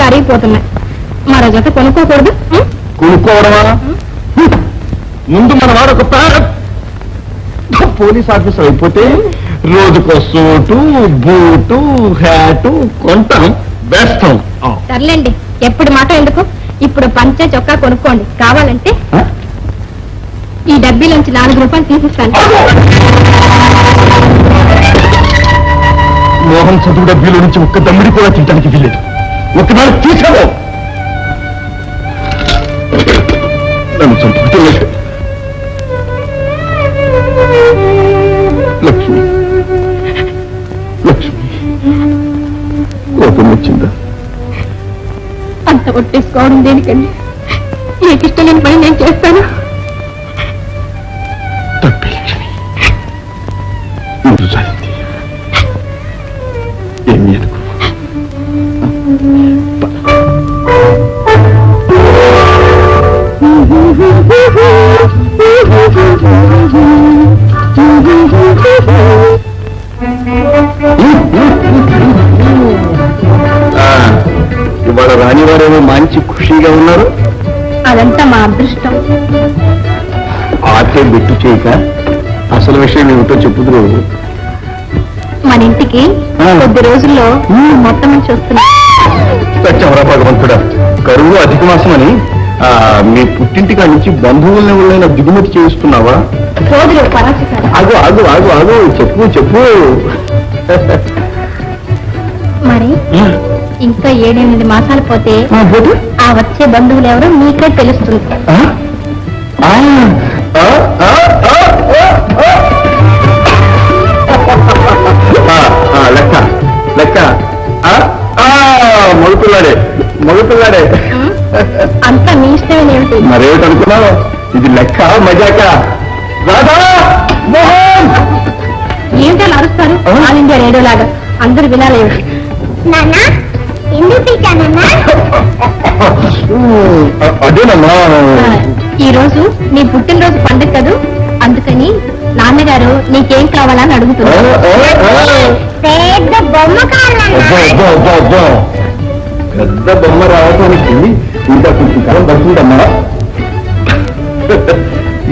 డబ్బులు అరిగిపోతున్నాయి. మరో జత కొనుక్కోకూడదు? కొనుక్కోవడమా? ముందు మన వాడు ఒక పోలీస్ ఆఫీసర్ అయిపోతే రోజుకో సూటు, బూటు, హ్యాటు కొంటాం, వేస్తాం. సర్లేండి, ఎప్పుడు మాట ఎందుకు. ఇప్పుడు పంచె చొక్కా కొనుక్కోండి. కావాలంటే ఈ డబ్బీలోంచి 4 రూపాయలు తీసిస్తాను. మోహన్ చదువు డబ్బీలో నుంచి ఒక్క దమ్మిడి కూడా తింటానికి వీలేదు. ఒకనాడు తీసావు నన్ను చంపుకోలేదు. లక్ష్మి, లక్ష్మి, కోపం వచ్చిందా? అంత కొట్టేసుకోవడం దేనికండి? నీకు ఇష్టం లేని పని నేను చేస్తాను. తప్పే లక్ష్మి, ముందు జరిగింది ఏమి అనుకో. ఇవాళ రానివారేమో మంచి ఖుషీగా ఉన్నారు. అదంతా మా అదృష్టం. ఆటే బిట్టు చేయక అసలు విషయం ఏమిటో చెప్పుదురు. మన ఇంటికి కొద్ది రోజుల్లో మొత్తం నుంచి వస్తున్నా. సత్యవరా భగవంతుడా, కరువు అధిక మాసం అని మీ పుట్టింటికా నుంచి బంధువుల్ని ఎవరైనా దిగుమతి చేస్తున్నావా? ఆగు ఆగు ఆగు ఆగు, చెప్పు చెప్పు. మరి ఇంకా 7-8 మాసాలు పోతే ఆ వచ్చే బంధువులు ఎవరో మీకే తెలుస్తుంది. లెక్క లెక్క మగపిల్లాడే మగపిల్లాడే. అంతా మీ ఇష్టమేమిటి? మరేమిటనుకున్నావు? ఇది లెక్క మజాక. రాధా, మోహన్ ఏంటో అరుస్తారు ఆల్ ఇండియా రేడియో లాగా. అందరూ వినాలేమిటి? అదేనమ్మా, ఈ రోజు నీ పుట్టినరోజు పండుగ కదూ, అందుకని నాన్నగారు నీకేం కావాలని అడుగుతున్నారు. పెద్ద బొమ్మ రావటానికి ఇంకా కొంచెం కాలం పడుతుందమ్మా.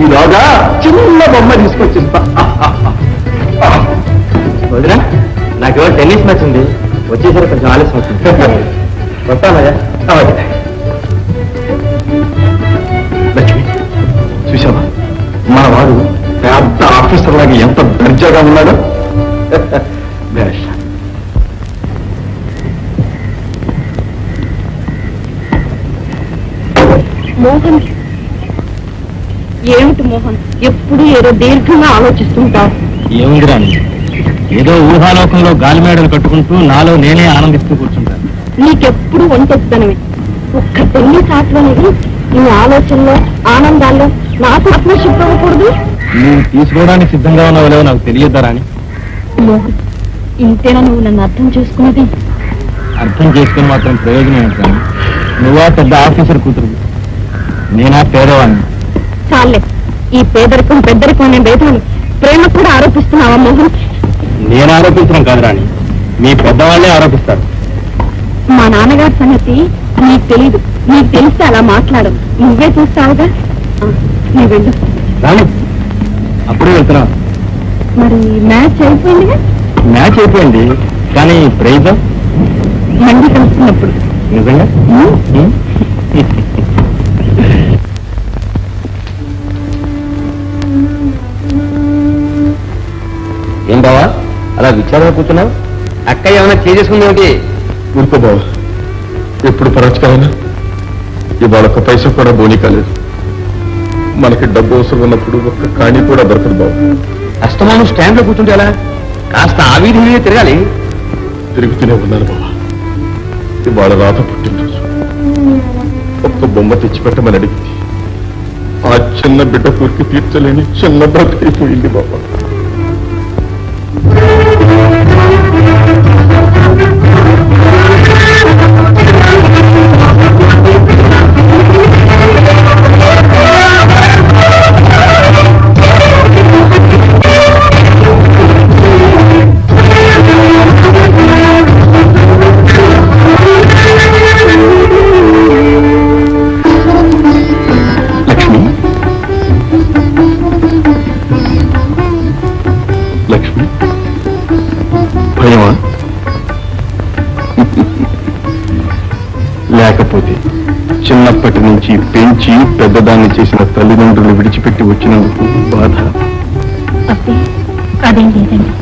ఈలోగా చిన్న బొమ్మ తీసుకొచ్చిస్తా. వదినా, నాకు టెన్నిస్ మ్యాచ్ ఉంది, వచ్చేసరికి కొంచెం ఆలస్యం అవుతుంది. వస్తానయ్యా. లక్ష్మి, చూసావా మా వాడు పెద్ద ఆఫీసర్ లాగా ఎంత దర్జాగా ఉన్నాడో. మోహన్, ఏమిటి మోహన్, ఎప్పుడు ఏదో దీర్ఘంగా ఆలోచిస్తుంటావు? ఏముంది రాని, ఏదో ఊహాలోకంలో గాలిమేడలు కట్టుకుంటూ నాలో నేనే ఆనందిస్తూ కూర్చుంటాను. నీకెప్పుడు ఒంటెత్తనమే. ఒక్క పెళ్లి సాట్లోనేది నీ ఆలోచనలో ఆనందాల్లో నాకు ఆత్మశుద్ధి అవ్వకూడదు. నువ్వు తీసుకోవడానికి సిద్ధంగా ఉన్నావులేవో నాకు తెలియద్దా రాని. మోహన్, ఇంతేనా నువ్వు నన్ను అర్థం చేసుకున్నది? అర్థం చేసుకుని మాత్రం ప్రయోజనం ఏంటి రాని? నువ్వా పెద్ద ఆఫీసర్ కూతురు, నేనా పేదవాణ్ణి. చాలే, ఈ పేదరికం పెద్దరికం అనే భేదాన్ని ప్రేమ కూడా ఆరోపిస్తున్నావా మోహన్? నేను ఆరోపించడం కాదు రాని, మీ పెద్దవాళ్లే ఆరోపిస్తారు. మా నాన్నగారి సంగతి నీకు తెలీదు. నీకు తెలిస్తే అలా మాట్లాడు. నువ్వే చూస్తావుగా. నీ వెళ్ళు రాని. అప్పుడే వెళ్తున్నా. మరి మ్యాచ్ అయిపోయిందిగా? మ్యాచ్ అయిపోయింది, కానీ ప్రైజ్ మండి కలుస్తున్నప్పుడు. నిజంగా ఏం బావా అలా విచారంగా కూర్చున్నావు? అక్క ఏమైనా చేసుకుంది ఏమిటి? ఊరుకో బావా, ఎప్పుడు పరచకాలైనా ఇవాళ ఒక్క పైసా కూడా బోనీ కాలేదు. మనకి డబ్బు అవసరం ఉన్నప్పుడు ఒక్క కాణి కూడా దొరకదు బాబు. కష్టమాను స్టాండ్ లో కూర్చుంటే ఎలా? కాస్త ఆ వీధి తిరగాలి. తిరుగుతూనే ఉన్నాను బాబా. ఇవాళ రాత పుట్టినరోజు, ఒక్క బొమ్మ తెచ్చిపెట్టమని అడిగింది. ఆ చిన్న బిడ్డ కోరిక తీర్చలేని చిన్న బ్రతకైపోయింది బాబా. లేకపోతే చిన్నప్పటి నుంచి పెంచి పెద్దదాన్ని చేసిన తల్లిదండ్రులు విడిచిపెట్టి వచ్చినందుకు బాధ. అబ్బే అదేం లేదండి.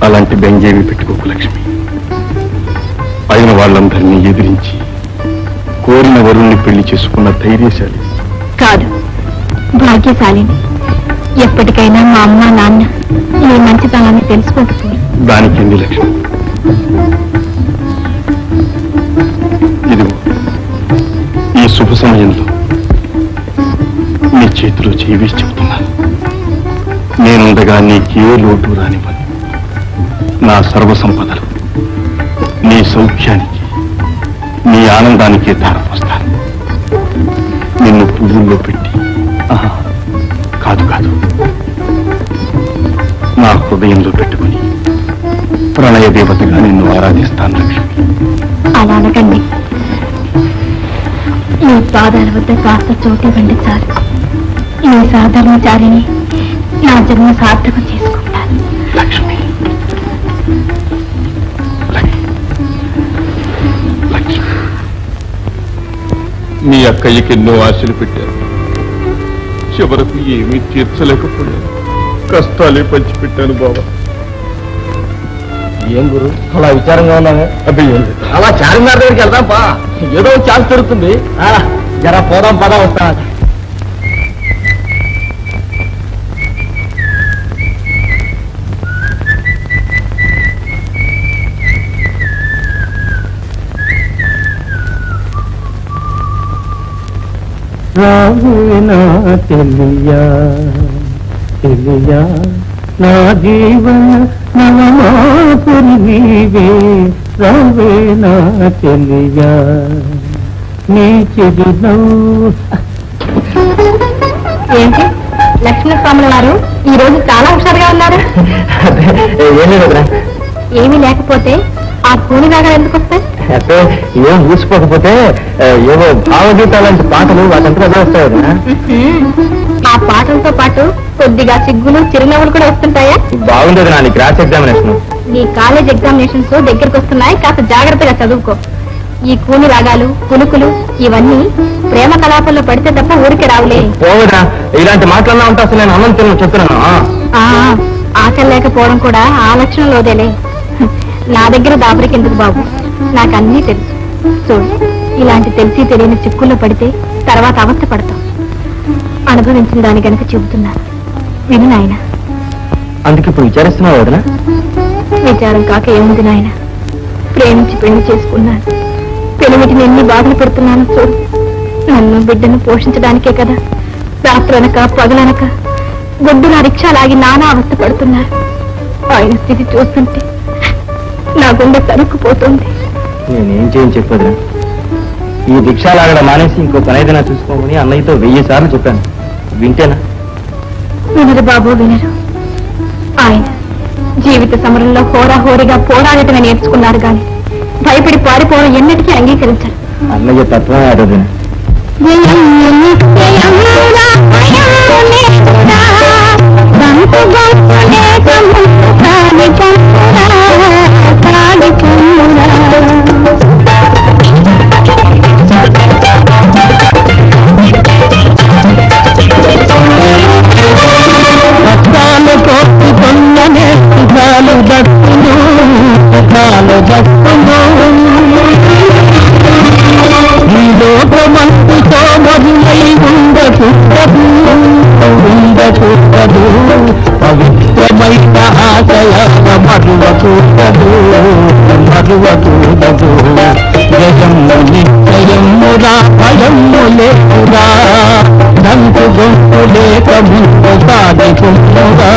అలాంటి బెంగేవి పెట్టుకోకు లక్ష్మి. అయిన వాళ్ళందరినీ ఎదిరించి కోరిన వరుణ్ణి పెళ్లి చేసుకున్న ధైర్యశాలి కాదు, భాగ్యశాలిని. ఎప్పటికైనా మా అమ్మ నాన్న ఈ మంచితనాన్ని తెలుసుకుంటున్నారు. దానికేంది లక్ష్మి. ఇదిగో ఈ శుభ సమయంలో నీ చేతిలో చేయి వేసి చెబుతున్నాను. నేనుండగా నీకే లోటు రానివ్వను. నా సర్వసంపదలు నీ సౌఖ్యానికి నీ ఆనందానికే ధారపోస్తాను. నిన్ను పువ్వుల్లో పెట్టి కాదు కాదు నా హృదయంలో పెట్టుకుని ప్రణయ దేవతగా నిన్ను ఆరాధిస్తాను లక్ష్మి. అలా అనకండి. ఈ పాదాల వద్ద కాస్త చోటు ఇవ్వండి చాలు. ఈ సాధారణచారిని నా జన్మ సార్థకం చేసుకుంటాను. లక్ష్మి లక్ష్మి, మీ అక్కయ్యకి ఎన్నో ఆశలు పెట్టారు. చివరకు ఏమీ తీర్చలేకపోయాను. కష్టాలే పంచిపెట్టాను బాబా. ఏం గురు అలా విచారంగా ఉన్నావే? అదే ఏం లేదు. అలా చార్మినార్ దగ్గరికి వెళ్దాం పా, ఏదో ఛాన్స్ దొరుకుతుంది. జరా పోదాం పదా వస్తా. రావేనా తెలియా తెలియా నా జీవన నవమాపురి నీవే. రావేనా తెలియా నీ చిరునవ్వు. ఏంటి లక్ష్మణస్వాముల వారు ఈ రోజు చాలా హుషారుగా ఉన్నారు. ఏం లేదు, ఏమీ లేకపోతే ఆ కూని రాగా ఎందుకు వస్తాయి? అంటే ఏం ఊసిపోకపోతే ఏవో భావగీతాలంటి పాటలు వాటంతా వస్తాయి. ఆ పాటలతో పాటు కొద్దిగా సిగ్గులు చిరునవ్వులు కూడా వస్తుంటాయా? బాగుండేది నా నీ క్లాస్ ఎగ్జామినేషన్. నీ కాలేజ్ ఎగ్జామినేషన్స్ దగ్గరికి వస్తున్నాయి, కాస్త జాగ్రత్తగా చదువుకో. ఈ కూని రాగాలు కులుకులు ఇవన్నీ ప్రేమ కలాపంలో పడితే తప్ప ఊరికే రావులే. పోవడా ఇలాంటి మాటలన్నా ఉంటా అసలు నేను అన్నం తిన చెప్తున్నాను. ఆకలి లేకపోవడం కూడా ఆ లక్షణంలోదేలే. నా దగ్గర దాపరికి ఎందుకు బాబు, నాకన్నీ తెలుసు. చూడు, ఇలాంటి తెలిసి తెలియని చిక్కుల్లో పడితే తర్వాత అవస్థ పడతాం. అనుభవించిన దాని గనక చెబుతున్నాను, విను నాయన. అందుకే ఇప్పుడు విచారిస్తున్నావు వదినా? విచారం కాక ఏముంది నాయన, ప్రేమించి పెళ్లి చేసుకున్నాను. పెళ్లిమిటిని ఎన్ని బాధలు పెడుతున్నాను చూడు. నన్ను బిడ్డను పోషించడానికే కదా రాత్రనక పగలనక గొడ్డు నా రిక్షా లాగి నానా అవస్థ పడుతున్నారు. ఆయన స్థితి చూస్తుంటే నా గుండె తరుక్కుపోతుంది. నేనేం చేయని చెప్పదురా. ఈ రిక్షా లాగడం మానేసి ఇంకో పని ఏదైనా చూసుకోమని అన్నయ్యతో 1000 సార్లు చెప్పాను. వింటేనా? వినరు బాబు, వినరు. ఆయన జీవిత సమరంలో హోరాహోరీగా పోరాడటమే నేర్చుకున్నారు గాని భయపడి పారిపోవడం ఎన్నటికీ అంగీకరించారు. అన్నయ్య తత్వమే అదొదిన. పవిత్రమైన ఆశయ మరువకూడదు. జయము నిశ్చయమురా భయము లేకురా. దంకు గొంతు లేక ముందు సాగుతున్నరా.